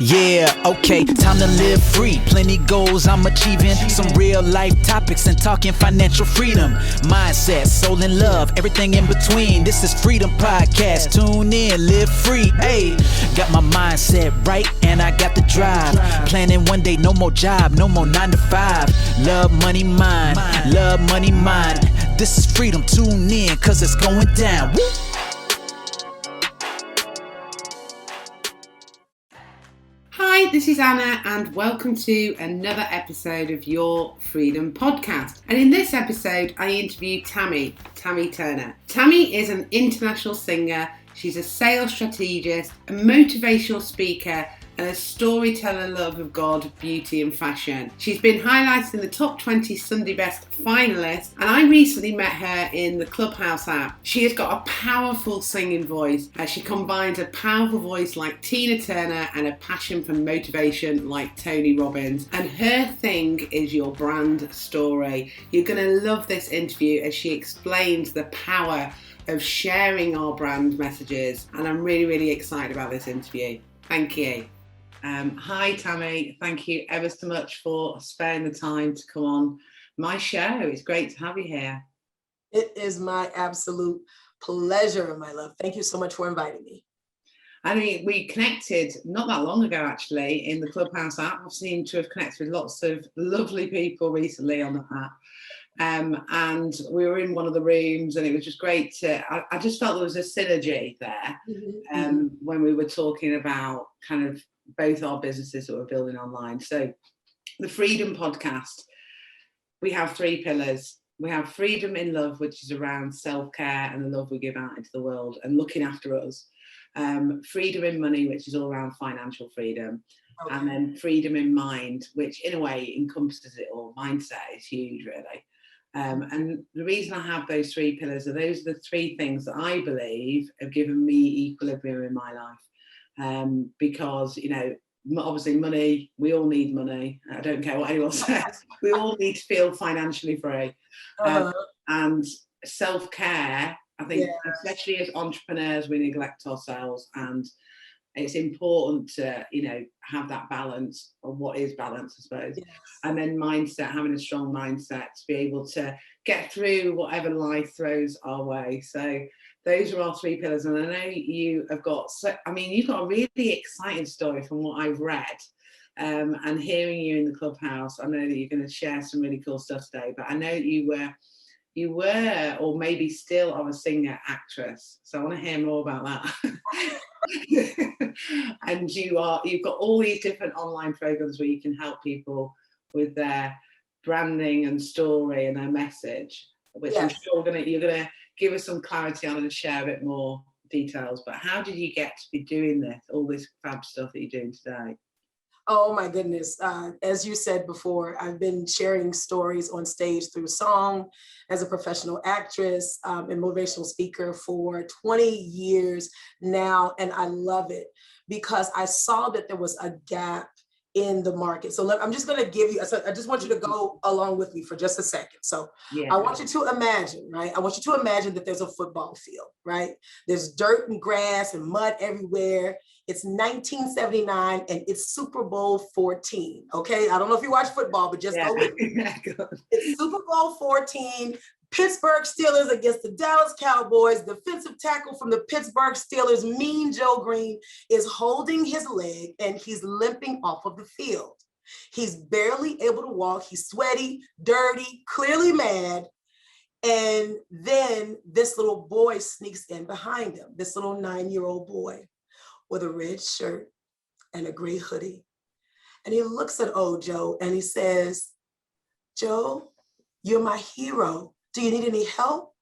Yeah, okay, time to live free. Plenty goals I'm achieving. Some real life topics and talking financial freedom. Mindset, soul and love, everything in between. This is Freedom Podcast. Tune in, live free. Hey, got my mindset right and I got the drive. Planning one day, no more job, no more 9 to 5. Love, money, mind. Love, money, mind. This is Freedom. Tune in, cause it's going down. Woo! Hi, this is Anna and welcome to another episode of your Freedom Podcast. And in this episode, I interview Tammy Turner. Tammy is an international singer. She's a sales strategist, a motivational speaker, and a storyteller love of God, beauty and fashion. She's been highlighted in the top 20 Sunday Best finalists, and I recently met her in the Clubhouse app. She has got a powerful singing voice. She combines a powerful voice like Tina Turner and a passion for motivation like Tony Robbins. And her thing is your brand story. You're going to love this interview as she explains the power of sharing our brand messages. And I'm really excited about this interview. Thank you. Hi Tammy, thank you ever so much for sparing the time to come on my show. It's great to have you here. It is my absolute pleasure, my love. Thank you so much for inviting me. I mean, we connected not that long ago actually in the Clubhouse app. I've seemed to have connected with lots of lovely people recently on the app. And we were in one of the rooms and it was just great I just felt there was a synergy there when we were talking about kind of both our businesses that we're building online. So the Freedom Podcast, we have 3 pillars. We have freedom in love, which is around self-care and the love we give out into the world and looking after us. Freedom in money, which is all around financial freedom. Okay. And then freedom in mind, which in a way encompasses it all. Mindset is huge, really. And the reason I have those 3 pillars are those are the 3 things that I believe have given me equilibrium in my life. Because, you know, obviously money, we all need money. I don't care what anyone says. We all need to feel financially free. And self-care, I think, especially as entrepreneurs, we neglect ourselves, and it's important to, you know, have that balance, or what is balance, I suppose. Yes. And then mindset, having a strong mindset to be able to get through whatever life throws our way. So those are our 3 pillars. And I know you have got, you've got a really exciting story from what I've read. And hearing you in the Clubhouse, I know that you're going to share some really cool stuff today, but I know that you were, or maybe still are, a singer actress. So I want to hear more about that. And you've got all these different online programs where you can help people with their branding and story and their message, which I'm sure you're gonna give us some clarity on and share a bit more details. But how did you get to be doing this, all this fab stuff that you're doing today? Oh my goodness. As you said before, I've been sharing stories on stage through song as a professional actress and motivational speaker for 20 years now. And I love it because I saw that there was a gap in the market. So I'm just going to give you, I just want you to go along with me for just a second. So I want you to imagine, right? I want you to imagine that there's a football field, right? There's dirt and grass and mud everywhere. It's 1979 and it's Super Bowl 14. Okay. I don't know if you watch football, but just go with me. It's Super Bowl 14. Pittsburgh Steelers against the Dallas Cowboys. Defensive tackle from the Pittsburgh Steelers, Mean Joe Green, is holding his leg and he's limping off of the field. He's barely able to walk. He's sweaty, dirty, clearly mad. And then this little boy sneaks in behind him, this little 9-year-old boy with a red shirt and a gray hoodie. And he looks at old Joe and he says, "Joe, you're my hero. Do you need any help?"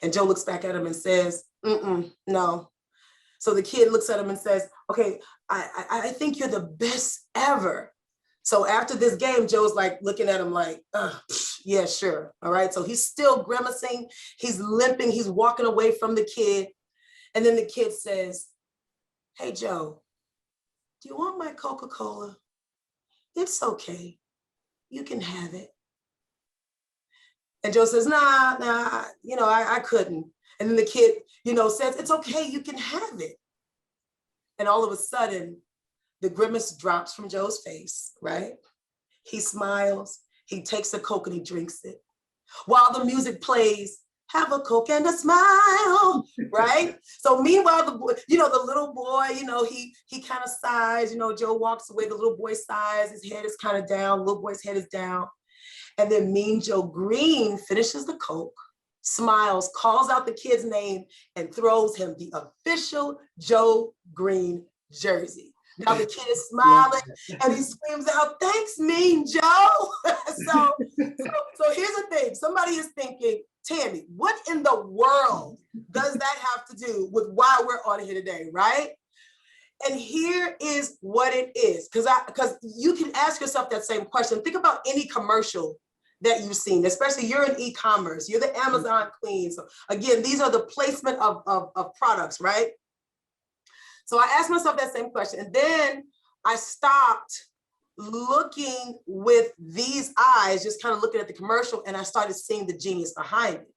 And Joe looks back at him and says, "No." So the kid looks at him and says, "Okay, I think you're the best ever." So after this game, Joe's like looking at him like, yeah, sure. All right. So he's still grimacing. He's limping. He's walking away from the kid. And then the kid says, "Hey, Joe, do you want my Coca-Cola? It's okay. You can have it." And Joe says, nah, I couldn't. And then the kid, says, "It's okay, you can have it." And all of a sudden, the grimace drops from Joe's face, right? He smiles, he takes a Coke and he drinks it. While the music plays, have a Coke and a smile, right? So meanwhile, the boy, the little boy, he kind of sighs, Joe walks away, the little boy sighs, his head is kind of down, little boy's head is down. And then Mean Joe Green finishes the Coke, smiles, calls out the kid's name, and throws him the official Joe Green jersey. Now the kid is smiling and he screams out, "Thanks, Mean Joe." so here's the thing. Somebody is thinking, Tammy, what in the world does that have to do with why we're on here today, right? And here is what it is, because you can ask yourself that same question. Think about any commercial that you've seen, especially you're in e-commerce, you're the Amazon queen. So again, these are the placement of products, right? So I asked myself that same question. And then I stopped looking with these eyes, just kind of looking at the commercial, and I started seeing the genius behind it.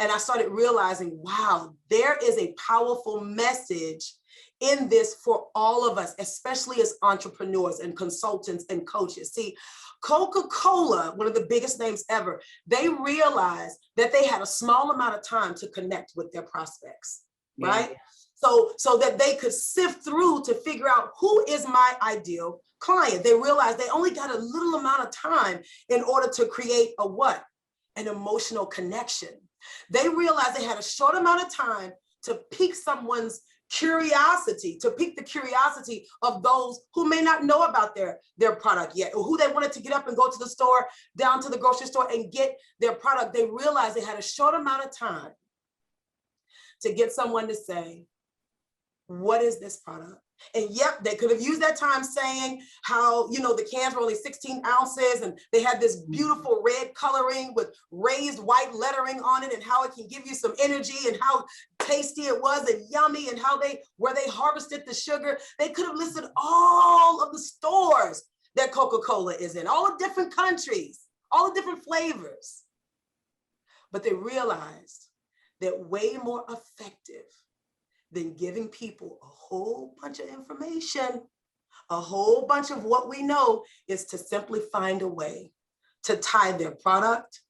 And I started realizing, wow, there is a powerful message in this for all of us, especially as entrepreneurs and consultants and coaches. See, Coca-Cola, one of the biggest names ever, they realized that they had a small amount of time to connect with their prospects, right? So that they could sift through to figure out who is my ideal client. They realized they only got a little amount of time in order to create a what? An emotional connection. They realized they had a short amount of time to pique someone's curiosity, to pique the curiosity of those who may not know about their product yet, or who they wanted to get up and go to the store, down to the grocery store and get their product. They realized they had a short amount of time to get someone to say, what is this product? And yep, they could have used that time saying how, the cans were only 16 ounces and they had this beautiful red coloring with raised white lettering on it, and how it can give you some energy, and how tasty it was and yummy, and where they harvested the sugar. They could have listed all of the stores that Coca-Cola is in, all the different countries, all the different flavors. But they realized that way more effective than giving people a whole bunch of information, a whole bunch of what we know, is to simply find a way to tie their product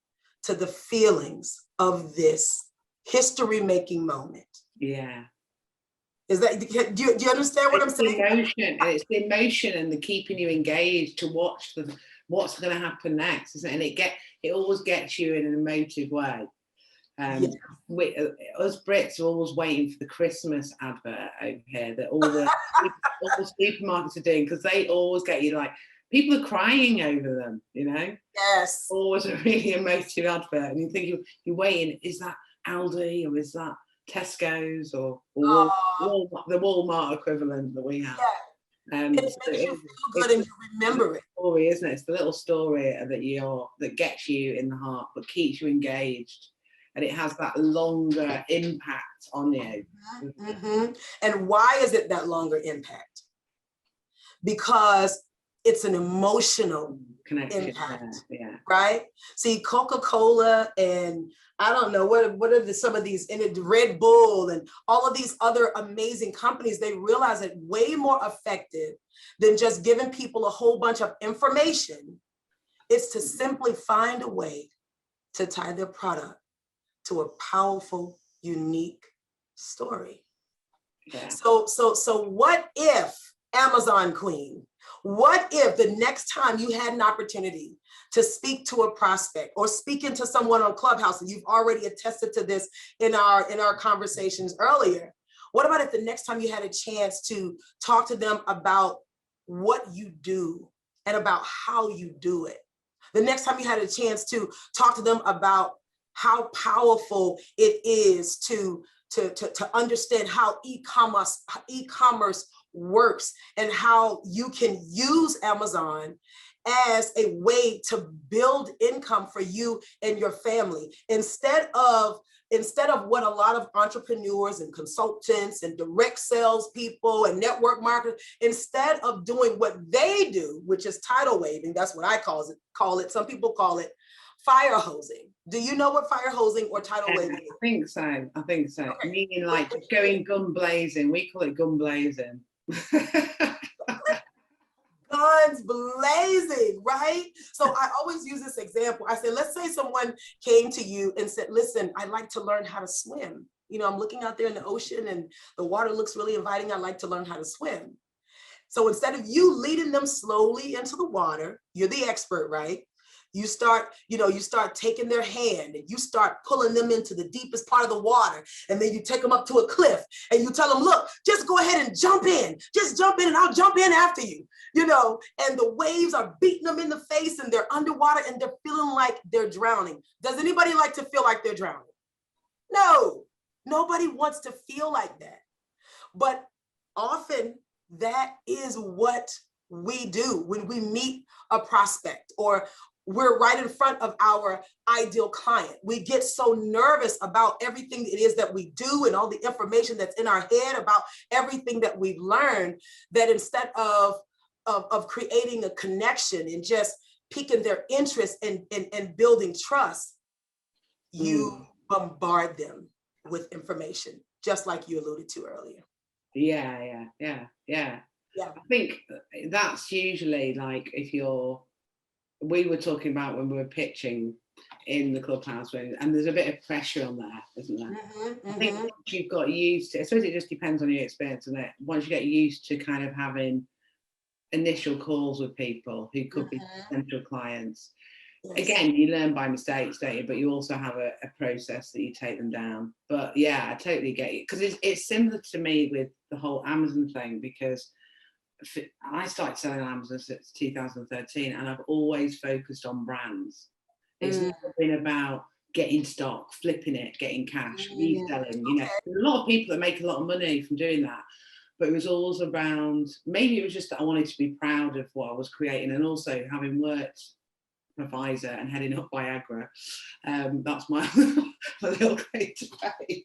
to the feelings of this history-making moment. Yeah. Is that, do you understand what I'm saying? It's the emotion and the keeping you engaged to watch what's going to happen next, isn't it? And it always gets you in an emotive way. Us Brits are always waiting for the Christmas advert over here that all the supermarkets are doing, because they always get you like, people are crying over them, Yes. Always a really emotive advert. And you think you're waiting, is that Aldi or is that Tesco's or the Walmart equivalent that we have? Yeah. It makes you feel good and you remember it. Story, isn't it? It's the little story that gets you in the heart, but keeps you engaged. And it has that longer impact on you. Mm-hmm. And why is it that longer impact? Because it's an emotional connection, impact, right? See, Coca-Cola and I don't know, what are some of these, Red Bull and all of these other amazing companies, they realize it way more effective than just giving people a whole bunch of information. It's to simply find a way to tie their product to a powerful, unique story. Yeah. So what if, Amazon queen, what if the next time you had an opportunity to speak to a prospect or speaking to someone on Clubhouse, and you've already attested to this in our conversations earlier, what about if the next time you had a chance to talk to them about what you do and about how you do it? The next time you had a chance to talk to them about how powerful it is to understand how e-commerce works, and how you can use Amazon as a way to build income for you and your family, instead of what a lot of entrepreneurs and consultants and direct sales people and network marketers, instead of doing what they do, which is tidal waving. That's what I call it. Some people call it fire hosing. Do you know what fire hosing or tidal waving is? I think so. Okay. Meaning like just going gun blazing. We call it gun blazing. amazing, right? So I always use this example. I say, let's say someone came to you and said, listen, I'd like to learn how to swim. You know, I'm looking out there in the ocean and the water looks really inviting. I'd like to learn how to swim. So instead of you leading them slowly into the water, you're the expert, right? You start taking their hand and you start pulling them into the deepest part of the water. And then you take them up to a cliff and you tell them, look, just go ahead and jump in. Just jump in and I'll jump in after you, and the waves are beating them in the face and they're underwater and they're feeling like they're drowning. Does anybody like to feel like they're drowning? No, nobody wants to feel like that. But often that is what we do when we meet a prospect or we're right in front of our ideal client. We get so nervous about everything it is that we do and all the information that's in our head about everything that we've learned, that instead of creating a connection and just piquing their interest and building trust, you bombard them with information, just like you alluded to earlier. Yeah. I think that's usually like we were talking about when we were pitching in the clubhouse, and there's a bit of pressure on there, isn't there? I think once you've got used to, I suppose it just depends on your experience, and once you get used to kind of having initial calls with people who could be potential clients, again, you learn by mistakes, don't you? But you also have a process that you take them down. But yeah, I totally get you, because it's similar to me with the whole Amazon thing, because I started selling on Amazon since 2013 and I've always focused on brands. It's never been about getting stock, flipping it, getting cash, reselling. There's a lot of people that make a lot of money from doing that, but it was always around, maybe it was just that I wanted to be proud of what I was creating, and also having worked for Pfizer and heading up Viagra, that's my little claim to fame.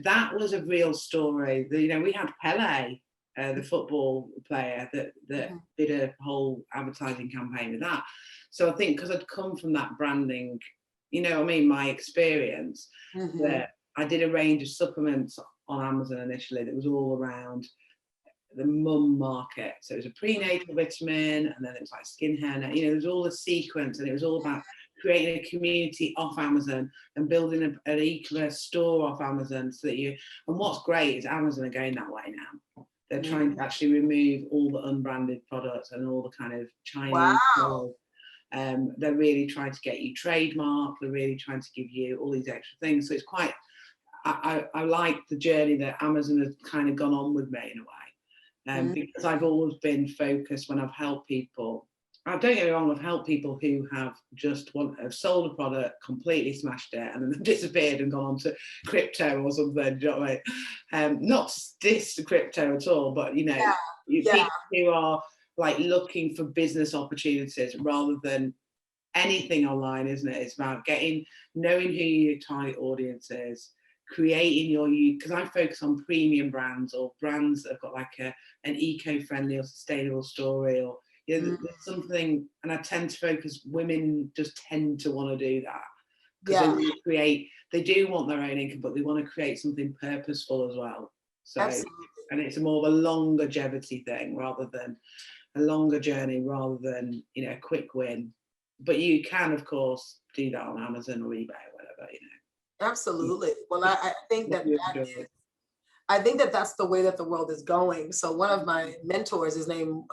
That was a real story. We had Pele, the football player, that did a whole advertising campaign with that. So I think because I'd come from that branding, my experience, that I did a range of supplements on Amazon initially that was all around the mum market. So it was a prenatal vitamin, and then it was like skin hair, there was all the sequence, and it was all about creating a community off Amazon and building an e-commerce store off Amazon, so that and what's great is Amazon are going that way now. They're trying to actually remove all the unbranded products and all the kind of Chinese. Wow. They're really trying to get you trademark. They're really trying to give you all these extra things. So it's quite, I like the journey that Amazon has kind of gone on with me in a way. Because I've always been focused when I've helped people. Don't get me wrong, I've helped people who have have sold a product, completely smashed it, and then they've disappeared and gone on to crypto or something. Do you know what I mean? Not to diss the crypto at all, but people who are like looking for business opportunities rather than anything online, isn't it? It's about knowing who your target audience is, creating because I focus on premium brands or brands that have got like an eco-friendly or sustainable story, or there's something, and I tend to focus, women just tend to want to do that because they do want their own income, but they want to create something purposeful as well. So absolutely. And it's more of a longevity thing rather than a longer journey, rather than a quick win. But you can, of course, do that on Amazon or eBay or whatever. Absolutely. Well, I think that's the way that the world is going. So one of my mentors, his name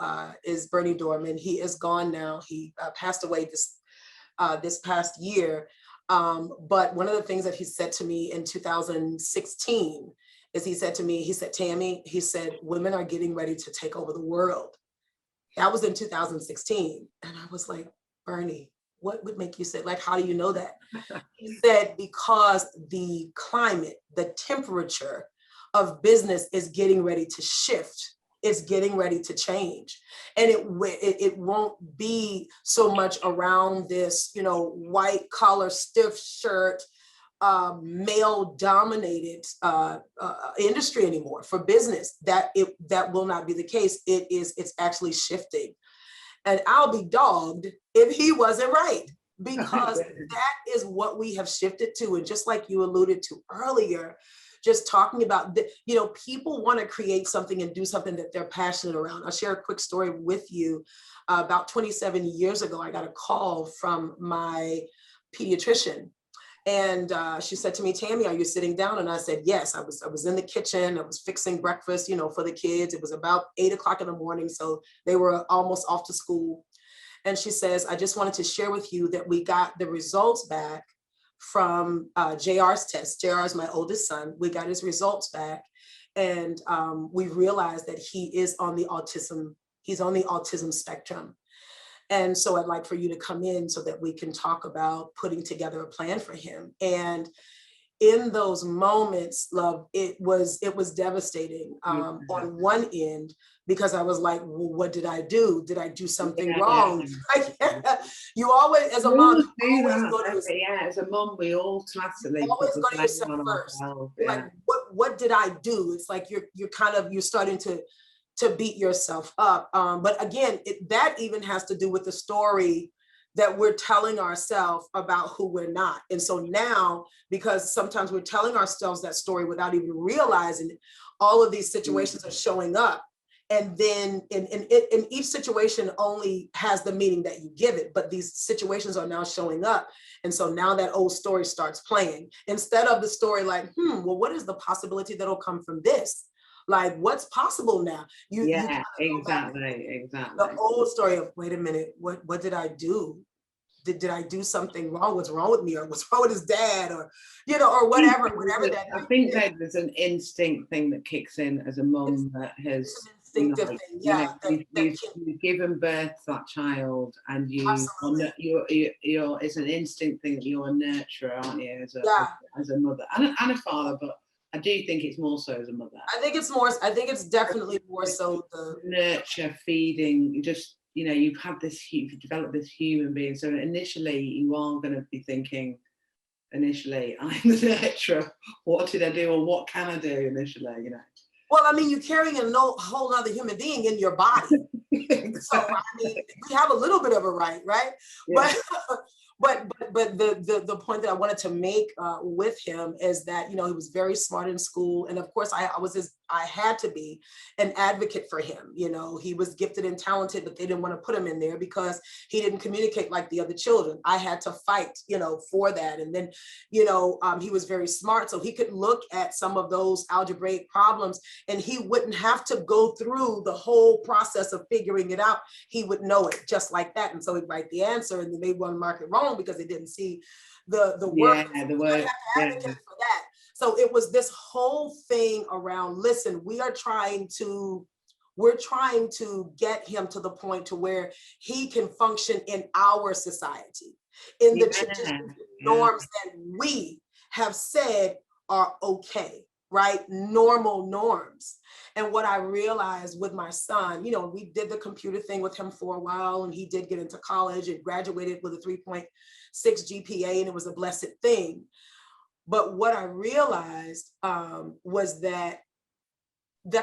is Bernie Dorman. He is gone now. He passed away this past year. But one of the things that he said to me in 2016 is he said, Tammy, women are getting ready to take over the world. That was in 2016. And I was like, Bernie, what would make you say, like, how do you know that? He said, because the climate, the temperature of business is getting ready to shift. It's getting ready to change. And it won't be so much around this, white collar, stiff shirt, male dominated industry anymore for business. That will not be the case. It's actually shifting. And I'll be dogged if he wasn't right, because that is what we have shifted to. And just like you alluded to earlier, just talking about, people want to create something and do something that they're passionate around. I'll share a quick story with you. About 27 years ago, I got a call from my pediatrician. And she said to me, Tammy, are you sitting down? And I said, yes. I was in the kitchen. I was fixing breakfast, for the kids. It was about 8 o'clock in the morning. So they were almost off to school. And she says, I just wanted to share with you that we got the results back from JR's test. JR is my oldest son. We got his results back. And we realized that he's on the autism spectrum. And so I'd like for you to come in so that we can talk about putting together a plan for him. And in those moments, love, it was devastating on one end, because I was like, well, what did I do? Did I do something wrong? You always, as a mom, as a mom, we automatically always go to yourself first. Like, what did I do? It's like you're starting to beat yourself up. But again, that even has to do with the story that we're telling ourselves about who we're not. And so now, because sometimes we're telling ourselves that story without even realizing it, all of these situations are showing up. And then in each situation only has the meaning that you give it, but these situations are now showing up. And so now that old story starts playing, instead of the story like, well, what is the possibility that'll come from this? Like, what's possible now? Exactly. The old story of, wait a minute, what did I do? Did I do something wrong? What's wrong with me? Or what's wrong with his dad? Or, or whatever that. I think that there's an instinct thing that kicks in as a mum that has, instinctive thing. Yeah. You've given birth to that child, and it's an instinct thing that you're a nurturer, aren't you, as a mother and a father, but I do think it's more so as a mother. I think it's definitely more so the nurture, feeding, just, you've developed this human being. So initially you are going to be thinking, I'm the nurturer. What did I do, or what can I do initially, Well, I mean, you're carrying a whole other human being in your body. Exactly. So, I mean, we have a little bit of a right? Yeah. But the point that I wanted to make with him is that, he was very smart in school. And of course, I had to be an advocate for him. He was gifted and talented, but they didn't want to put him in there because he didn't communicate like the other children. I had to fight, for that. And then, he was very smart. So he could look at some of those algebraic problems and he wouldn't have to go through the whole process of figuring it out. He would know it just like that. And so he'd write the answer, and then they want to mark it wrong because they didn't see the work. The work. For that. So it was this whole thing around, listen, we're trying to get him to the point to where he can function in our society, in the traditional norms that we have said are okay, right? Normal norms. And what I realized with my son, we did the computer thing with him for a while, and he did get into college and graduated with a 3.6 GPA, and it was a blessed thing. But what I realized was that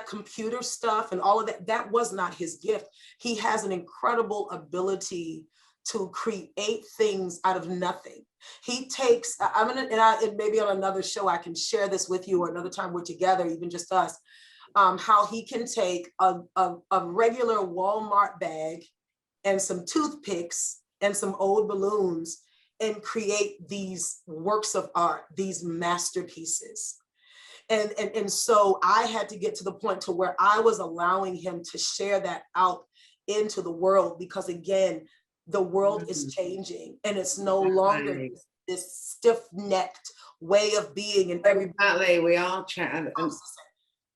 computer stuff and all of that was not his gift. He has an incredible ability to create things out of nothing. He takes, and maybe on another show I can share this with you, or another time we're together, even just us, how he can take a regular Walmart bag and some toothpicks and some old balloons and create these works of art, these masterpieces. And so I had to get to the point to where I was allowing him to share that out into the world, because again, the world is changing, and it's no longer this stiff-necked way of being. And exactly, we are changing.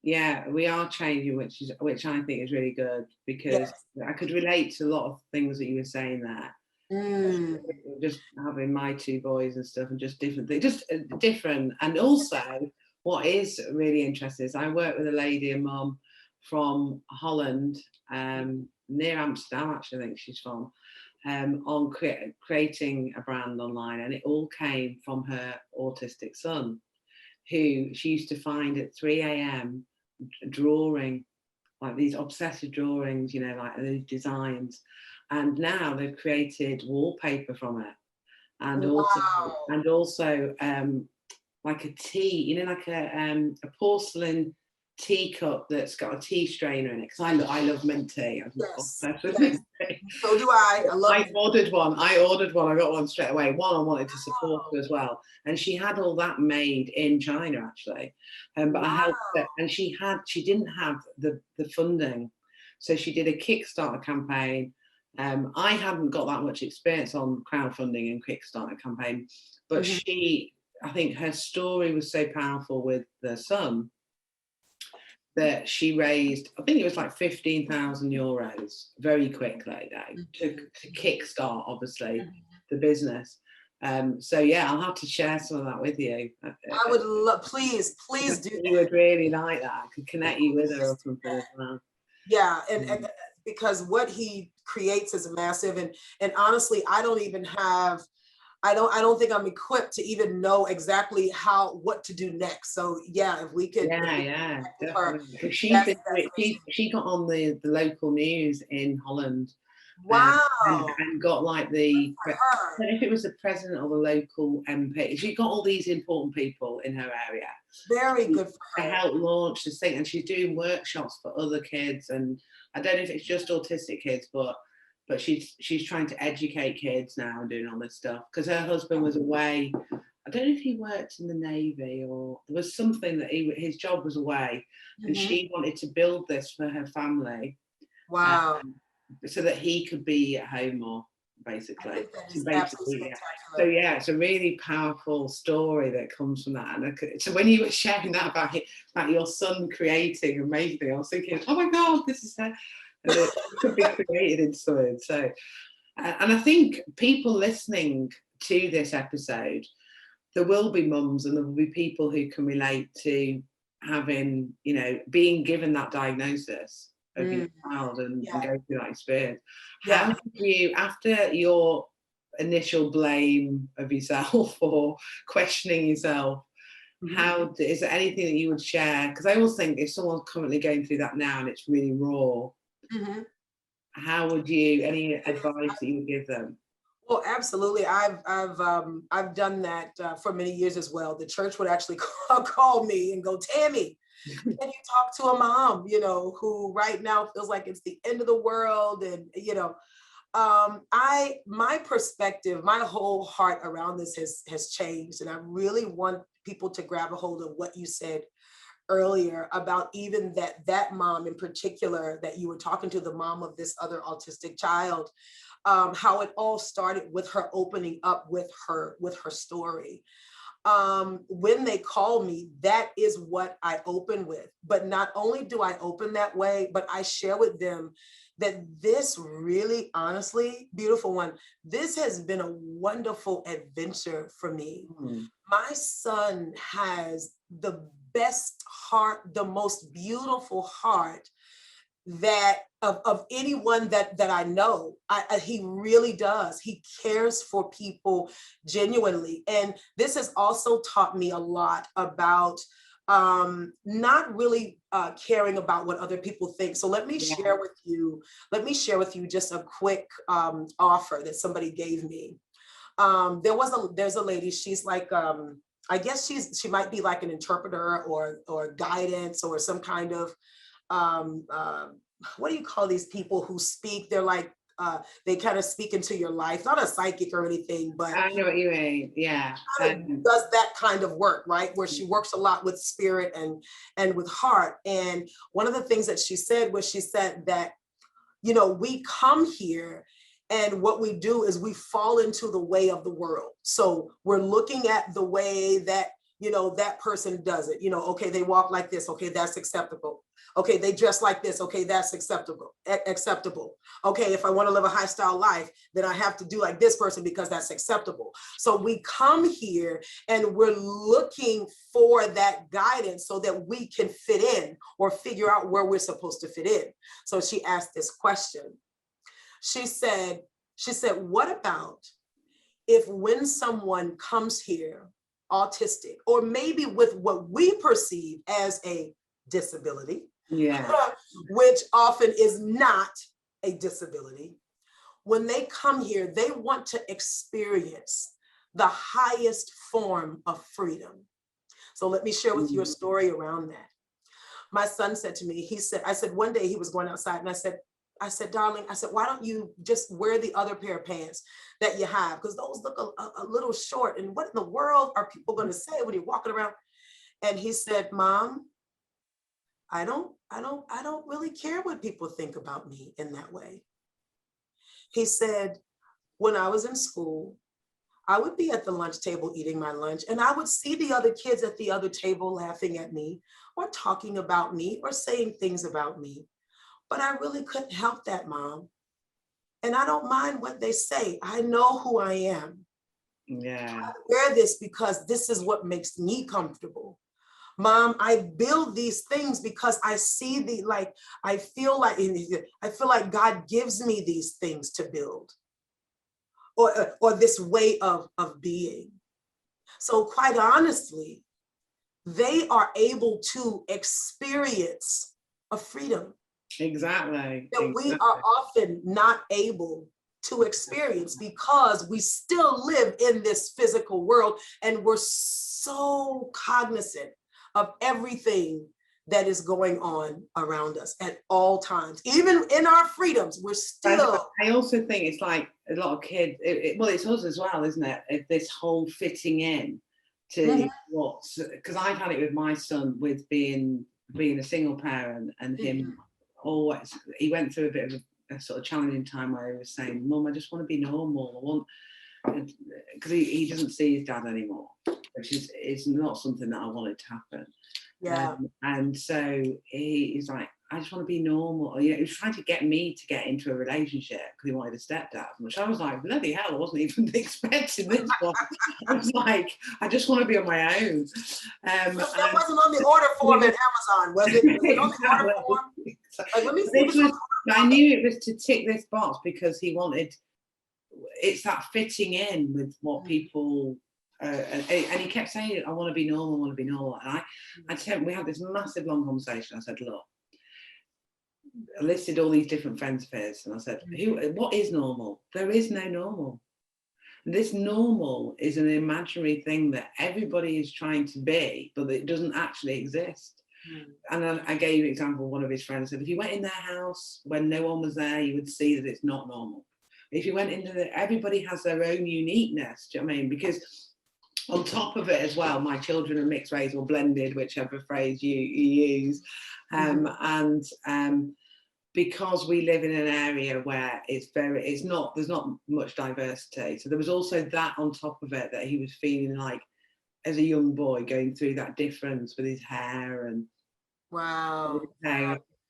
Yeah, we are changing, which I think is really good, because I could relate to a lot of things that you were saying there. Just having my two boys and stuff, and just different things, just different. And also, what is really interesting is I work with a lady, a mum from Holland, near Amsterdam, actually, I think she's from, on creating a brand online, and it all came from her autistic son, who she used to find at 3 a.m. drawing, like these obsessive drawings, like these designs, and now they've created wallpaper from it, and also like a tea, you know, like a porcelain teacup that's got a tea strainer in it, because I love mint tea. I'm Yes, obsessed with yes. mint tea. So do I. I love it. ordered one. I got one straight away. One, I wanted to support her as well, and she had all that made in China actually. But I helped her, and she didn't have the funding, so she did a Kickstarter campaign. I hadn't got that much experience on crowdfunding and Kickstarter campaign, but I think her story was so powerful with the son that she raised, I think it was like 15,000 euros very quickly to kickstart, obviously, the business. So yeah, I'll have to share some of that with you. I would love, please do that. You would really like that. I could connect you with her or something as well. Yeah, and because what he creates is massive, and honestly, I don't think I'm equipped to even know exactly what to do next. So yeah, if we could, yeah, definitely. She got on the local news in Holland. Wow. And got like I don't know if it was the president or the local MP. She got all these important people in her area. Very good for her. To help launch this thing, and she's doing workshops for other kids. And I don't know if it's just autistic kids, but she's trying to educate kids now and doing all this stuff, because her husband was away. I don't know if he worked in the Navy, or there was something that his job was away, and she wanted to build this for her family. Wow. So that he could be at home more, basically. So yeah, it's a really powerful story that comes from that. And so when you were sharing that about your son creating and making, I was thinking, oh my God, this is that. And it could be created in something. So, and I think people listening to this episode, there will be mums and there will be people who can relate to having, being given that diagnosis of your child and go through that experience. How did you, after your initial blame of yourself or questioning yourself, is there anything that you would share? Because I always think if someone's currently going through that now and it's really raw, how would you, any advice that you would give them? Well, absolutely. I've done that for many years as well. The church would actually call me and go, Tammy, can you talk to a mom, who right now feels like it's the end of the world? And, my perspective, my whole heart around this has changed. And I really want people to grab a hold of what you said earlier about even that mom in particular that you were talking to, the mom of this other autistic child, how it all started with her opening up with her story. When they call me, that is what I open with. But not only do I open that way, but I share with them that this really, honestly, beautiful one, this has been a wonderful adventure for me. My son has the best heart, the most beautiful heart that of anyone that I know. He really does. He cares for people genuinely. And this has also taught me a lot about not really caring about what other people think. So let me share with you just a quick offer that somebody gave me. There's a lady, she's like, I guess she might be like an interpreter or guidance or some kind of what do you call these people who speak? They're like, they kind of speak into your life, not a psychic or anything, but I know what you mean. Yeah. Does that kind of work, right? Where she works a lot with spirit and with heart. And one of the things that she said that, we come here and what we do is we fall into the way of the world. So we're looking at the way that, that person does it. Okay, they walk like this. Okay, that's acceptable. Okay, they dress like this. Okay, that's acceptable. Okay, if I want to live a high style life, then I have to do like this person because that's acceptable. So we come here and we're looking for that guidance so that we can fit in or figure out where we're supposed to fit in. So she asked this question. She said, what about if when someone comes here autistic, or maybe with what we perceive as a disability, which often is not a disability, when they come here, they want to experience the highest form of freedom. So let me share with you a story around that. My son said to me, I said, one day he was going outside and I said, darling, I said, why don't you just wear the other pair of pants that you have? Because those look a little short. And what in the world are people going to say when you're walking around? And he said, Mom, I don't really care what people think about me in that way. He said, when I was in school, I would be at the lunch table eating my lunch, and I would see the other kids at the other table laughing at me or talking about me or saying things about me. But I really couldn't help that, Mom. And I don't mind what they say. I know who I am. Yeah. I wear this because this is what makes me comfortable. Mom, I build these things because I see I feel like God gives me these things to build, or this way of being. So quite honestly, they are able to experience a freedom Exactly. that we are often not able to experience because we still live in this physical world and we're so cognizant of everything that is going on around us at all times. Even in our freedoms, we're still. I also think it's like a lot of kids, it's us as well, isn't it? This whole fitting in to because I've had it with my son with being a single parent and him always, he went through a bit of a sort of challenging time where he was saying, Mum, I just want to be normal. Because he doesn't see his dad anymore, which is not something that I wanted to happen. Yeah. And so he's like, I just want to be normal. He was trying to get me to get into a relationship because he wanted a stepdad, which I was like, bloody hell, I wasn't even expecting this one. I was like, I just want to be on my own. That wasn't on the order form at Amazon, was it? Was it on the order form? Like, let me see. I knew it was to tick this box because he wanted, it's that fitting in with what people, and he kept saying, I want to be normal. And we had this massive long conversation. I said, look, I listed all these different friends of his, and I said, what is normal? There is no normal. This normal is an imaginary thing that everybody is trying to be, but it doesn't actually exist. And I gave an example. One of his friends said, if you went in their house when no one was there, you would see that it's not normal. If you went into everybody has their own uniqueness. Do you know what I mean? Because on top of it as well, my children are mixed race or blended, whichever phrase you use. And because we live in an area where there's not much diversity. So there was also that on top of it, that he was feeling like, as a young boy, going through that difference with his hair and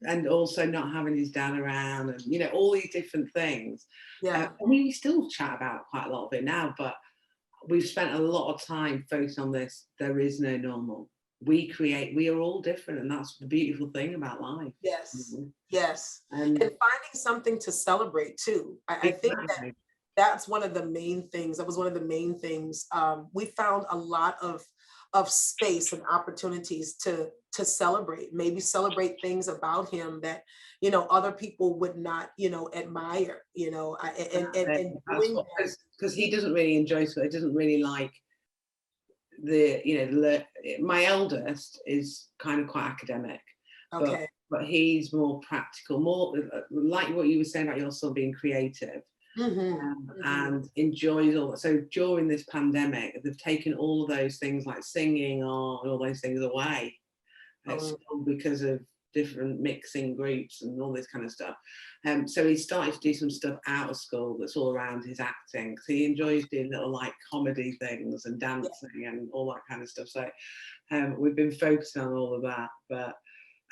and also not having his dad around, and all these different things. I mean, we still chat about quite a lot of it now, but we've spent a lot of time focused on this. There is no normal. We are all different, and that's the beautiful thing about life. Yes. And finding something to celebrate too. I think that's one of the main things. That was one of the main things. We found a lot of space and opportunities to celebrate, maybe celebrate things about him that, other people would not, admire, because he doesn't really enjoy, so he doesn't really like my eldest is kind of quite academic, but he's more practical, more like what you were saying about your son being creative. And enjoys all that. So during this pandemic, they've taken all of those things like singing or all those things away at school because of different mixing groups and all this kind of stuff. So he started to do some stuff out of school that's all around his acting, because he enjoys doing little like comedy things and dancing and all that kind of stuff. So we've been focusing on all of that.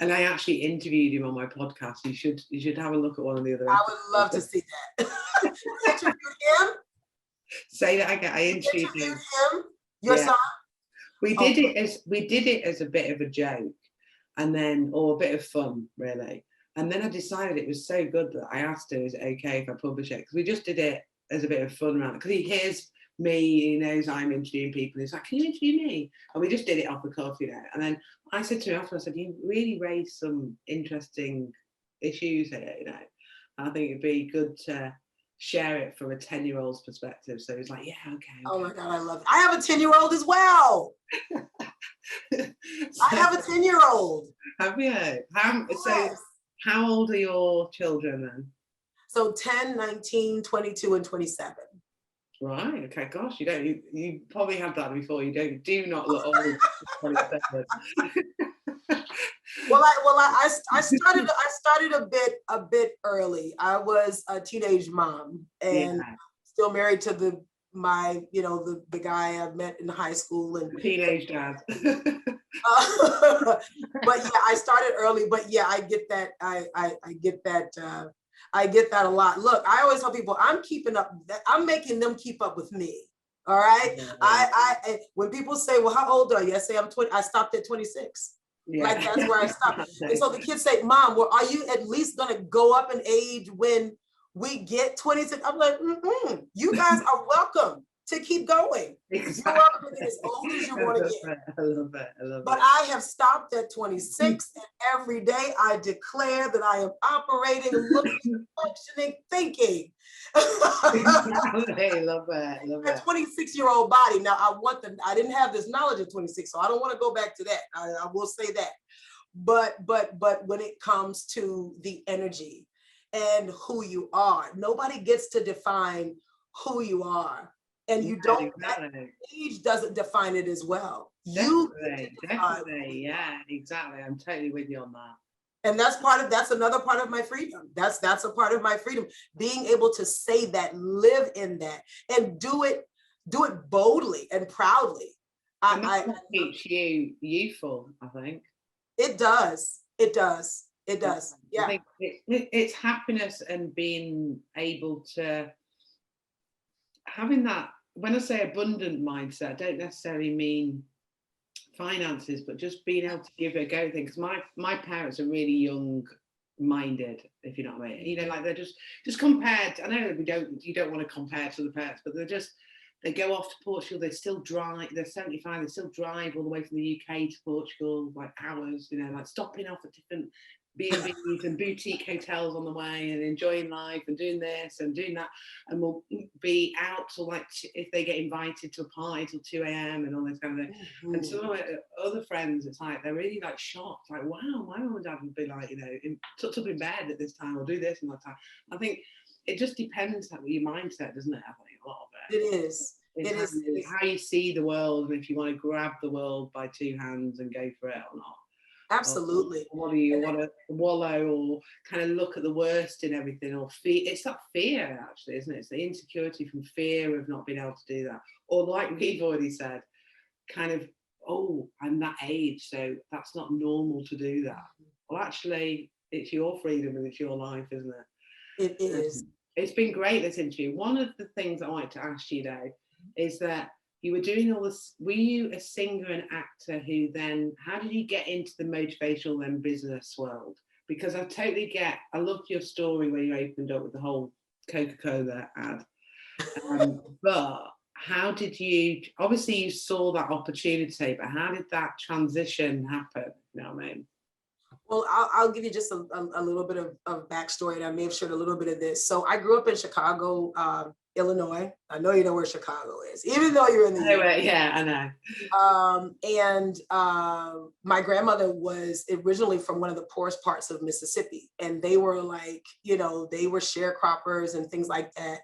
And I actually interviewed him on my podcast. You should have a look at one of the other episodes. I would love to see that. Interviewed him? Say that again. I interviewed him. Your son? We did it as a bit of a joke, or a bit of fun, really. And then I decided it was so good that I asked him, is it okay if I publish it? Because we just did it as a bit of fun around, because he hears me, he knows I'm interviewing people. He's like, can you interview me? And we just did it off the cuff, And then I said to him after, I said, you really raised some interesting issues here, And I think it'd be good to share it from a 10-year-old's perspective. So he's like, yeah, okay. Oh my God, I love it. I have a 10-year-old as well. I have a 10-year-old. Have you? So how old are your children then? So 10, 19, 22, and 27. Right. Okay. Gosh, you probably had that before. You do not look old. 27. Well, I started a bit early. I was a teenage mom and still married to the guy I met in high school and teenage dad. But yeah, I started early. But yeah, I get that. I get that. I get that a lot. Look, I always tell people I'm keeping up. I'm making them keep up with me. All right. Yeah. I when people say, "Well, how old are you?" I say I'm 20. I stopped at 26. Yeah. Like that's where I stopped. And so the kids say, "Mom, well, are you at least going to go up in age when we get 26?" I'm like, you guys are welcome to keep going. Exactly. You're welcome to get as old as you want to get. I love it. But I have stopped at 26, and every day I declare that I am operating, looking, functioning, thinking. I love it. A 26-year-old body. Now I didn't have this knowledge at 26, so I don't want to go back to that. I will say that. But when it comes to the energy and who you are, nobody gets to define who you are. And you don't, exactly. Age doesn't define it as well. Definitely. Yeah, exactly. I'm totally with you on that. And that's another part of my freedom. That's a part of my freedom. Being able to say that, live in that, and do it boldly and proudly. I keeps you youthful, I think. It does. Yeah. I think it's happiness and being able to having that. When I say abundant mindset, I don't necessarily mean finances, but just being able to give it a go thing. Because my parents are really young-minded, if you know what I mean. You know, like they're just compared. I know you don't want to compare to the parents, but they go off to Portugal. They still drive. They're 75. They still drive all the way from the UK to Portugal, like hours. You know, like stopping off at different B&Bs and boutique hotels on the way and enjoying life and doing this and doing that, and we'll be out till like if they get invited to a party till 2 a.m. and all this kind of thing. Mm-hmm. And some of my other friends, it's like they're really like shocked, like, wow, my mum and dad would be like, you know, tucked up in bed at this time or do this and that time. I think it just depends on your mindset, doesn't it? I think a lot of it. It is. It is how you see the world, and if you want to grab the world by two hands and go for it or not. Absolutely. Or whether you want to wallow or kind of look at the worst in everything, or fear. It's that fear, actually, isn't it? It's the insecurity from fear of not being able to do that. Or like we've already said, kind of, oh, I'm that age, so that's not normal to do that. Well, actually, it's your freedom and it's your life, isn't it? It is. It's been great, this interview. One of the things I wanted to ask you, though, is that you were doing all this. Were you a singer and actor who then, how did you get into the motivational and business world? Because I loved your story where you opened up with the whole Coca-Cola ad. But how did you, obviously you saw that opportunity, but how did that transition happen? You know what I mean? Well, I'll give you just a little bit of backstory, and I may have shared a little bit of this. So I grew up in Chicago, Illinois. I know you know where Chicago is, even though you're in the US. Yeah, I know. My grandmother was originally from one of the poorest parts of Mississippi, and they were like, you know, they were sharecroppers and things like that.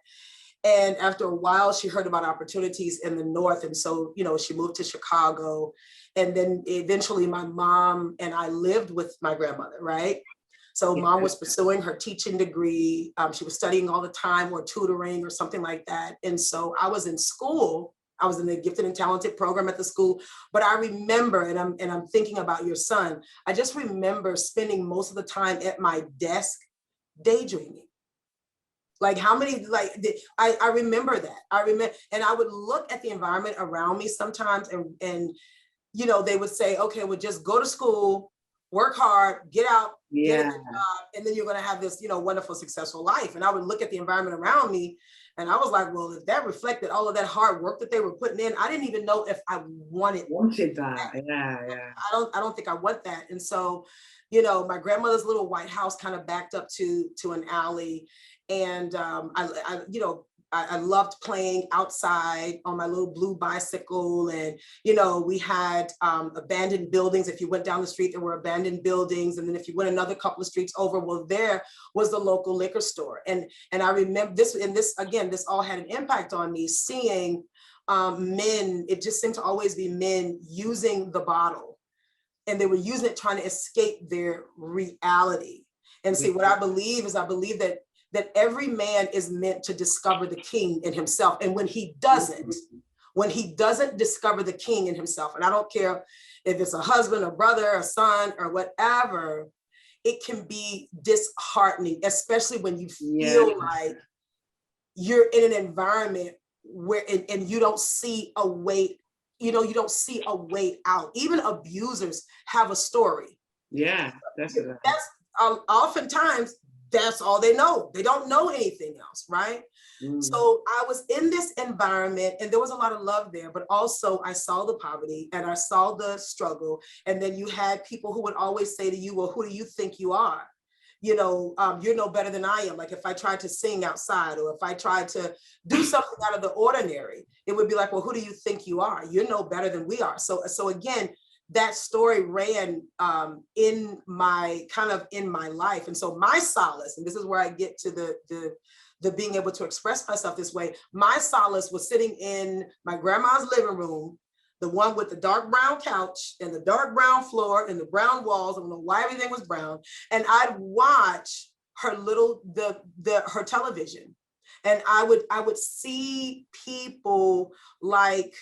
And after a while, she heard about opportunities in the North. And so, you know, she moved to Chicago. And then eventually my mom and I lived with my grandmother, right? So mom was pursuing her teaching degree. She was studying all the time or tutoring or something like that. And so I was in school. I was in the gifted and talented program at the school. But I remember, and I'm thinking about your son, I just remember spending most of the time at my desk daydreaming. Like how many, I remember that. And I would look at the environment around me sometimes and you know, they would say, okay, well, just go to school, work hard, get out, get a good job, and then you're going to have this, you know, wonderful, successful life. And I would look at the environment around me and I was like, well, if that reflected all of that hard work that they were putting in, I didn't even know if I wanted that. Yeah. I don't think I want that. And so, my grandmother's little white house kind of backed up to an alley. And I loved playing outside on my little blue bicycle. And, we had abandoned buildings. If you went down the street, there were abandoned buildings. And then if you went another couple of streets over, well, there was the local liquor store. And I remember this, and this all had an impact on me, seeing men. It just seemed to always be men using the bottle, and they were using it trying to escape their reality. And see, what I believe that every man is meant to discover the king in himself. And when he doesn't discover the king in himself, and I don't care if it's a husband, a brother, a son, or whatever, it can be disheartening, especially when you feel like you're in an environment where, and you don't see a way, you don't see a way out. Even abusers have a story. Yeah, that's oftentimes that's all they know. They don't know anything else, right? So I was in this environment, and there was a lot of love there, but also I saw the poverty and I saw the struggle. And then you had people who would always say to you, well, who do you think you are? You're no better than I am. Like if I tried to sing outside, or if I tried to do something out of the ordinary, it would be like, well, who do you think you are? You're no better than we are. So again, that story ran in my life. And so my solace, and this is where I get to the being able to express myself this way, my solace was sitting in my grandma's living room, the one with the dark brown couch and the dark brown floor and the brown walls. I don't know why everything was brown. And I'd watch her her television. And I would see people like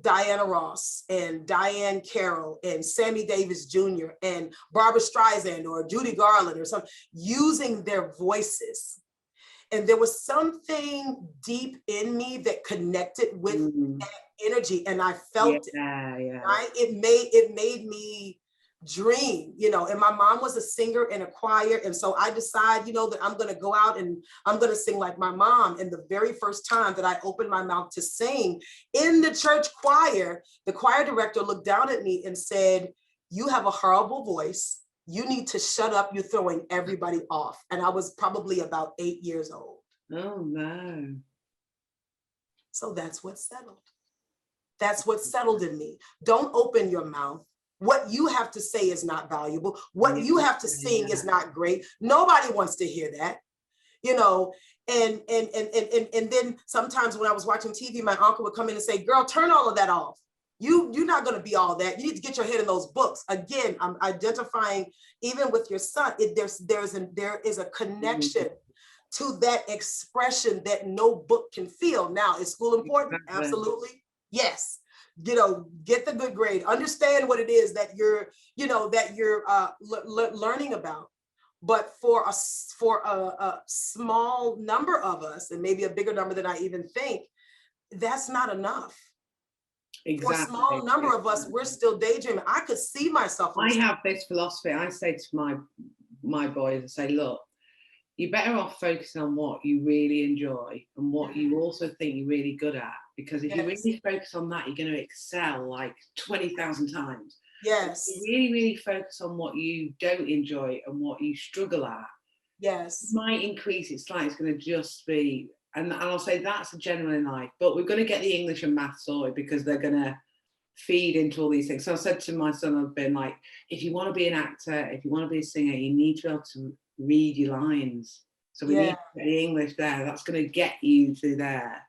Diana Ross and Diane Carroll and Sammy Davis Jr. and Barbara Streisand or Judy Garland or something, using their voices. And there was something deep in me that connected with that energy, and I felt it. Right? It made me dream, and my mom was a singer in a choir. And so I decided, that I'm going to go out and I'm going to sing like my mom. And the very first time that I opened my mouth to sing in the church choir, the choir director looked down at me and said, "You have a horrible voice. You need to shut up. You're throwing everybody off." And I was probably about 8 years old. Oh, no. So that's what settled. That's what settled in me. Don't open your mouth. What you have to say is not valuable. What you have to sing is not great. Nobody wants to hear that, and then sometimes when I was watching TV, my uncle would come in and say, "Girl, turn all of that off. You're not going to be all that. You need to get your head in those books." Again, I'm identifying even with your son. There is a connection to that expression that no book can feel. Now, is school important? Absolutely. Yes. Get the good grade, understand what it is that you're learning about. But for a small number of us, and maybe a bigger number than I even think, that's not enough. Exactly. For a small number of us, we're still daydreaming. I could see myself. I have this philosophy. I say to my boys, I say, look, you're better off focusing on what you really enjoy and what you also think you're really good at. Because if you really focus on that, you're going to excel like 20,000 times. Yes. If you really, really focus on what you don't enjoy and what you struggle at. Yes. It might increase its slightly. It's going to just be, and I'll say that's a general in life, but we're going to get the English and maths sorted because they're going to feed into all these things. So I said to my son, I've been like, if you want to be an actor, if you want to be a singer, you need to be able to read your lines. So we need to get the English there. That's going to get you through there,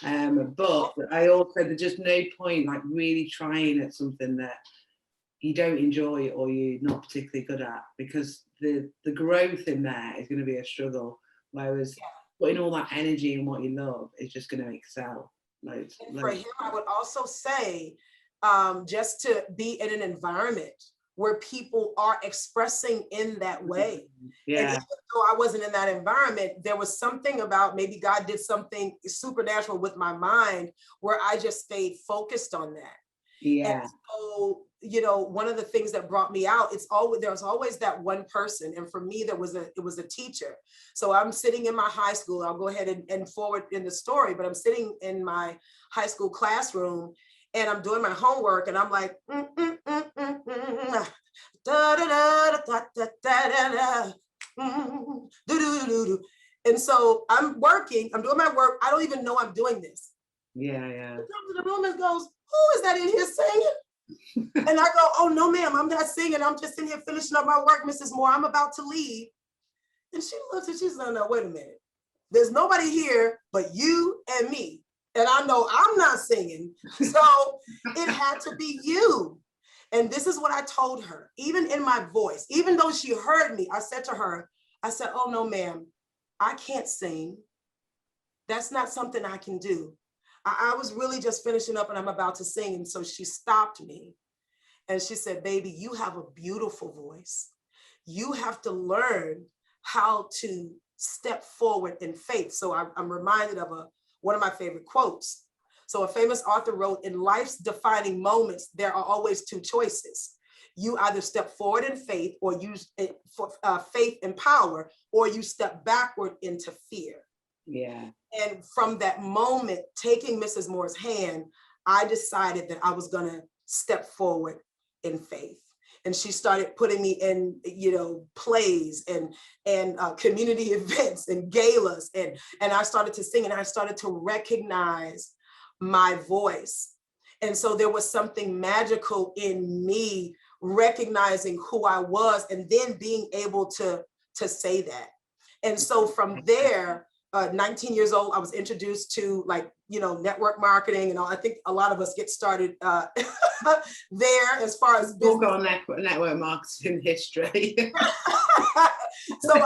but I also, there's just no point like really trying at something that you don't enjoy or you're not particularly good at, because the growth in there is going to be a struggle. Whereas putting all that energy in what you love is just going to excel. Loads. For him, I would also say just to be in an environment where people are expressing in that way. And even though I wasn't in that environment, there was something about, maybe God did something supernatural with my mind where I just stayed focused on that. And so, one of the things that brought me out, there was always that one person. And for me, it was a teacher. So I'm sitting in my high school. I'll go ahead and forward in the story, but I'm sitting in my high school classroom and I'm doing my homework and I'm like, da da da da da da da. And so I'm working, I'm doing my work. I don't even know I'm doing this. Yeah, yeah. He comes to the room and goes, who is that in here singing? And I go, oh no, ma'am, I'm not singing. I'm just in here finishing up my work, Mrs. Moore. I'm about to leave. And she looks and she's like, no, wait a minute. There's nobody here but you and me. And I know I'm not singing. So it had to be you. And this is what I told her, even in my voice, even though she heard me, I said to her, I said, oh no, ma'am, I can't sing. That's not something I can do. I was really just finishing up and I'm about to sing. And so she stopped me and she said, baby, you have a beautiful voice. You have to learn how to step forward in faith. So I'm reminded of one of my favorite quotes. So a famous author wrote, in life's defining moments, there are always two choices. You either step forward in faith or use faith and power, or you step backward into fear. Yeah. And from that moment, taking Mrs. Moore's hand, I decided that I was gonna step forward in faith. And she started putting me in, plays and community events and galas. And I started to sing and I started to recognize my voice. And so there was something magical in me recognizing who I was and then being able to say that. And so from there, 19 years old, I was introduced to network marketing and all. I think a lot of us get started there as far as business. We'll go on network marketing history. So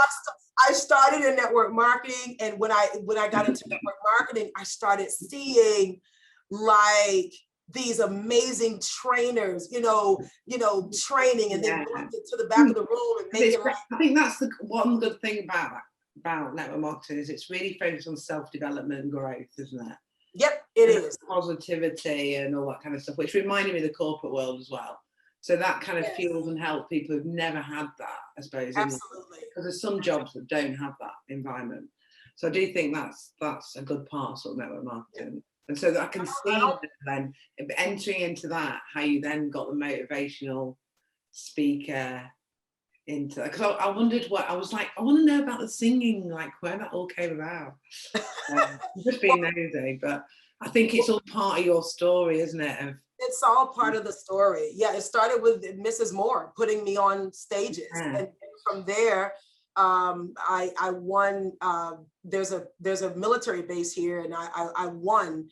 I started in network marketing, and when I got into network marketing, I started seeing these amazing trainers, training, and then going to the back of the room and making. I think that's the one good thing about network marketing is it's really focused on self-development and growth, isn't it? Yep, it is. Positivity and all that kind of stuff, which reminded me of the corporate world as well. So that kind of fuels and helps people who've never had that, I suppose. Absolutely. Because there's some jobs that don't have that environment. So I do think that's a good part of sort of network marketing. And so that I can see then entering into that, how you then got the motivational speaker into that. Because I wondered I want to know about the singing, where that all came about. Just being nosy, but I think it's all part of your story, isn't it? It's all part of the story. Yeah, it started with Mrs. Moore putting me on stages. Yeah. And from there, I won, there's a military base here and I won,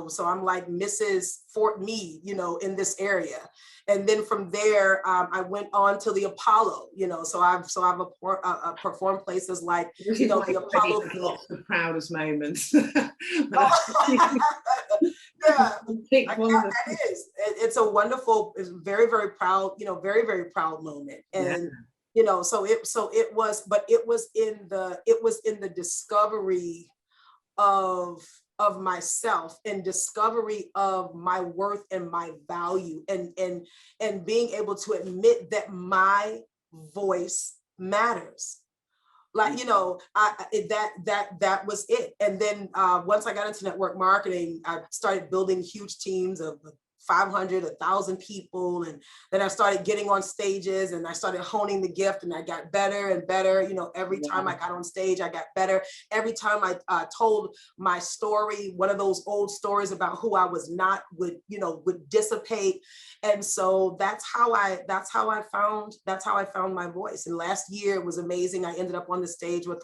so I'm like Mrs. Fort Meade, in this area. And then from there, I went on to the Apollo, so I've performed places like, the Apollo. Lots of proudest moments. Yeah, it is. It's a wonderful, it's very, very proud, very, very proud moment. And so it was in the discovery of myself and discovery of my worth and my value and being able to admit that my voice matters. That was it. And then once I got into network marketing, I started building huge teams of 500, 1,000 people. And then I started getting on stages and I started honing the gift and I got better and better. Every time I got on stage, I got better. Every time I told my story, one of those old stories about who I was not would dissipate. And so that's how I found my voice. And last year it was amazing. I ended up on the stage with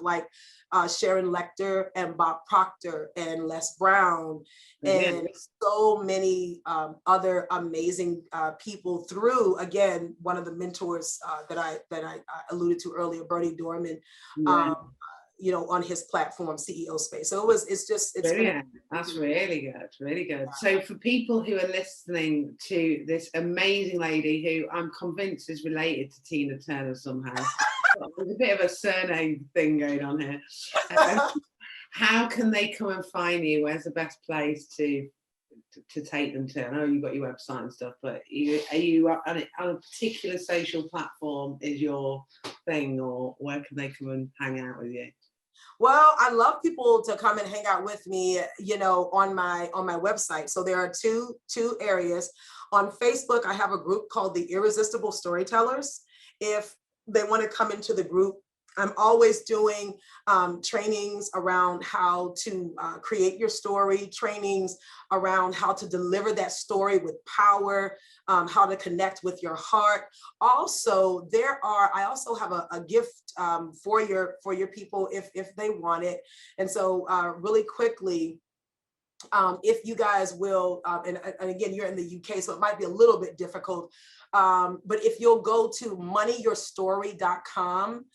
Sharon Lecter and Bob Proctor and Les Brown and so many other amazing people through, again, one of the mentors that I alluded to earlier, Bernie Dorman, on his platform, CEO Space. So it's brilliant. That's really good, really good. So for people who are listening to this amazing lady who I'm convinced is related to Tina Turner somehow, there's a bit of a surname thing going on here. How can they come and find you? Where's the best place to take them to? I know you've got your website and stuff, but are you on a particular social platform is your thing, or where can they come and hang out with you? Well, I love people to come and hang out with me, on my website. So there are two areas. On Facebook, I have a group called the Irresistible Storytellers. if they want to come into the group. I'm always doing trainings around how to create your story, trainings around how to deliver that story with power, how to connect with your heart. Also, I also have a gift for your people if they want it. And so really quickly, if you guys will, and again, you're in the UK, so it might be a little bit difficult, but if you'll go to moneyyourstory.com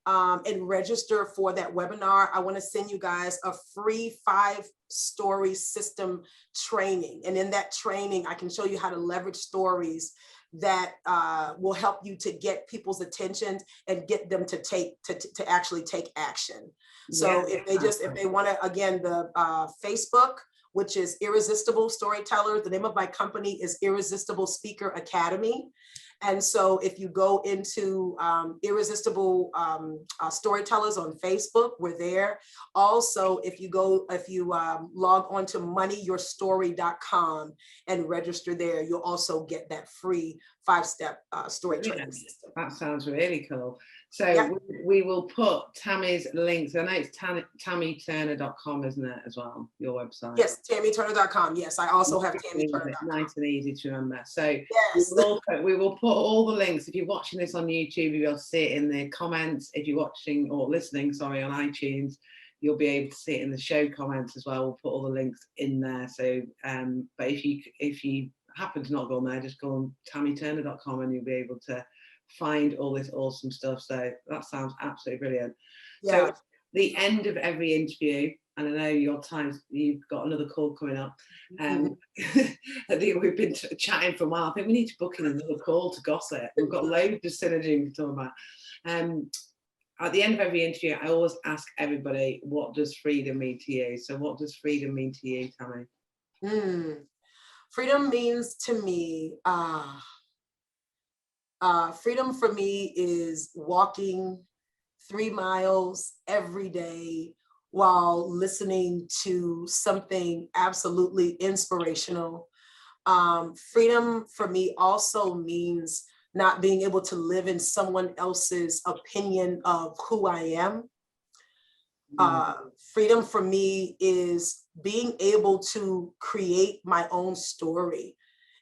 and register for that webinar, I want to send you guys a free 5-story system training. And in that training, I can show you how to leverage stories that will help you to get people's attention and get them to actually take action. So if they want to, again, the Facebook, which is Irresistible Storytellers. The name of my company is Irresistible Speaker Academy. And so if you go into Irresistible Storytellers on Facebook, we're there. Also, if you log on to moneyyourstory.com and register there, you'll also get that free 5-step story training system. That sounds really cool. So we will put Tammy's links. I know it's tammyturner.com, isn't it, as well, your website? Yes, tammyturner.com. Yes, I also have tammyturner.com. Nice and easy to remember. So we will put all the links. If you're watching this on YouTube, you'll be able to see it in the comments. If you're watching or listening, sorry, on iTunes, you'll be able to see it in the show comments as well. We'll put all the links in there. So, but if you happen to not go on there, just go on tammyturner.com and you'll be able to find all this awesome stuff. So that sounds absolutely brilliant. Yeah. So the end of every interview, and I know you've got another call coming up. I think we've been chatting for a while. I think we need to book in another call to gossip. We've got loads of synergy to talk about. At the end of every interview, I always ask everybody, what does freedom mean to you? So what does freedom mean to you, Tammy? Freedom means to me, freedom for me is walking 3 miles every day while listening to something absolutely inspirational. Freedom for me also means not being able to live in someone else's opinion of who I am. Freedom for me is being able to create my own story.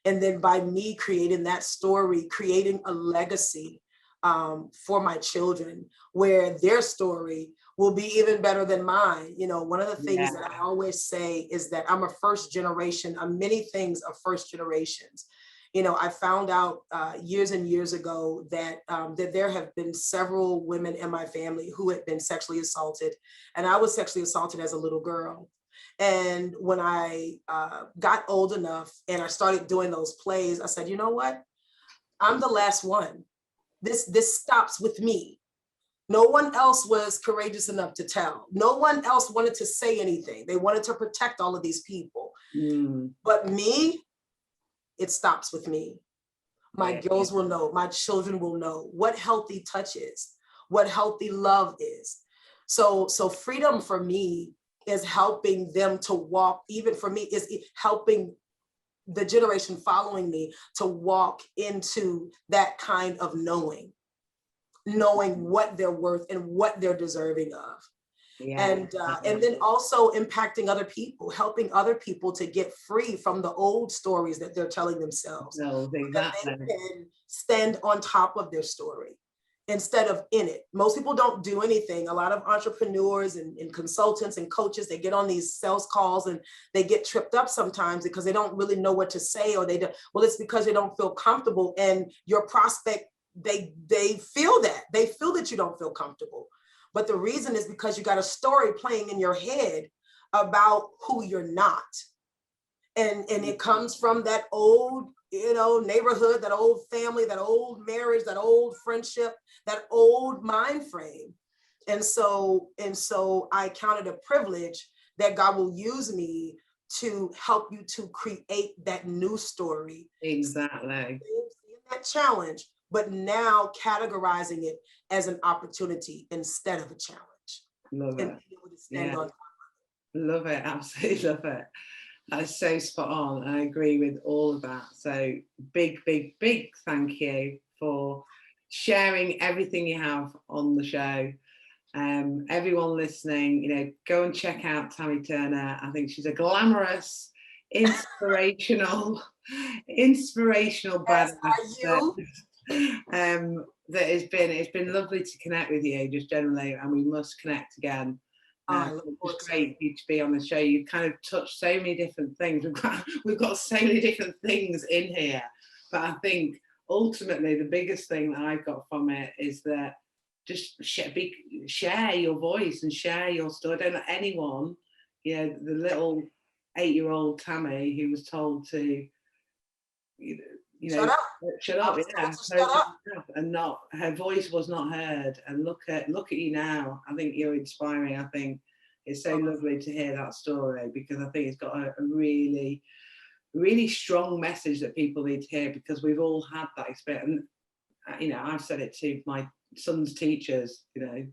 And then by me creating that story, creating a legacy for my children, where their story will be even better than mine. You know, one of the things that I always say is that I'm a first generation. Many things are first generations. You know, I found out years and years ago that there have been several women in my family who had been sexually assaulted. And I was sexually assaulted as a little girl. And when I got old enough and I started doing those plays, I said, you know what? I'm the last one. This stops with me. No one else was courageous enough to tell. No one else wanted to say anything. They wanted to protect all of these people. But me, it stops with me. My girls will know, my children will know what healthy touch is, what healthy love is. So freedom for me is helping them to walk, even for me, is helping the generation following me to walk into that kind of knowing what they're worth and what they're deserving of. And then also impacting other people, helping other people to get free from the old stories that they're telling themselves. That they can stand on top of their story instead of in it. Most people don't do anything. A lot of entrepreneurs and consultants and coaches, they get on these sales calls and they get tripped up sometimes because they don't really know what to say, or it's because they don't feel comfortable. And your prospect, they feel that you don't feel comfortable. But the reason is because you got a story playing in your head about who you're not. And it comes from that old, neighborhood, that old family, that old marriage, that old friendship, that old mind frame. And so I count it a privilege that God will use me to help you to create that new story. Exactly. That challenge, but now categorizing it as an opportunity instead of a challenge. Love and it. Be able to stand on top of it. Love it. Absolutely love it. That's so spot on. I agree with all of that. So big thank you for sharing everything you have on the show. Everyone listening, you know, go and check out Tammy Turner. I think she's a glamorous, inspirational badass. It's been lovely to connect with you just generally, and we must connect again. It's great for you to be on the show. You've kind of touched so many different things. We've got so many different things in here, but I think ultimately the biggest thing that I've got from it is that just share your voice and share your story. Don't let anyone, you know, the little 8-year-old Tammy who was told to, you know, shut up, and not, her voice was not heard. And look at you now. I think you're inspiring. I think it's so lovely to hear that story, because I think it's got a really, really strong message that people need to hear, because we've all had that experience. And, you know, I've said it to my son's teachers, you know,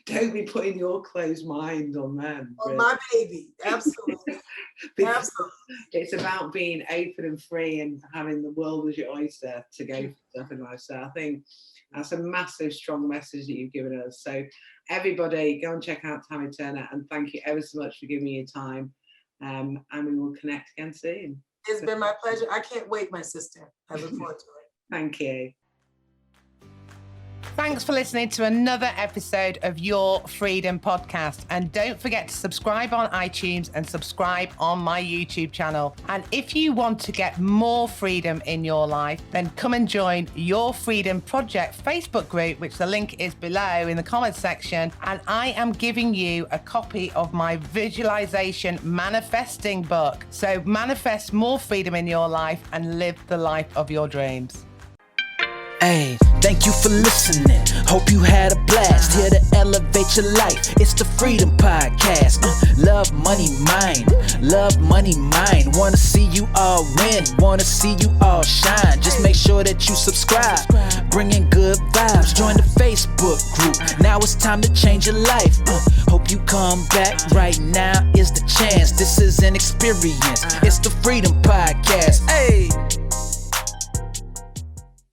don't be putting your closed mind on them. On my baby, absolutely. Absolutely. It's about being open and free and having the world as your oyster to go for stuff in life. So I think that's a massive, strong message that you've given us. So everybody, go and check out Tammy Turner, and thank you ever so much for giving me your time. And we will connect again soon. It's been my pleasure. I can't wait, my sister. I look forward to it. Thank you. Thanks for listening to another episode of Your Freedom Podcast. And don't forget to subscribe on iTunes and subscribe on my YouTube channel. And if you want to get more freedom in your life, then come and join Your Freedom Project Facebook group, which the link is below in the comments section. And I am giving you a copy of my visualization manifesting book. So manifest more freedom in your life and live the life of your dreams. Hey, thank you for listening. Hope you had a blast. Here to elevate your life. It's the Freedom Podcast. Love, money, mine. Love, money, mine. Wanna see you all win. Wanna see you all shine. Just make sure that you subscribe. Bringing good vibes. Join the Facebook group. Now it's time to change your life. Hope you come back. Right now is the chance. This is an experience. It's the Freedom Podcast.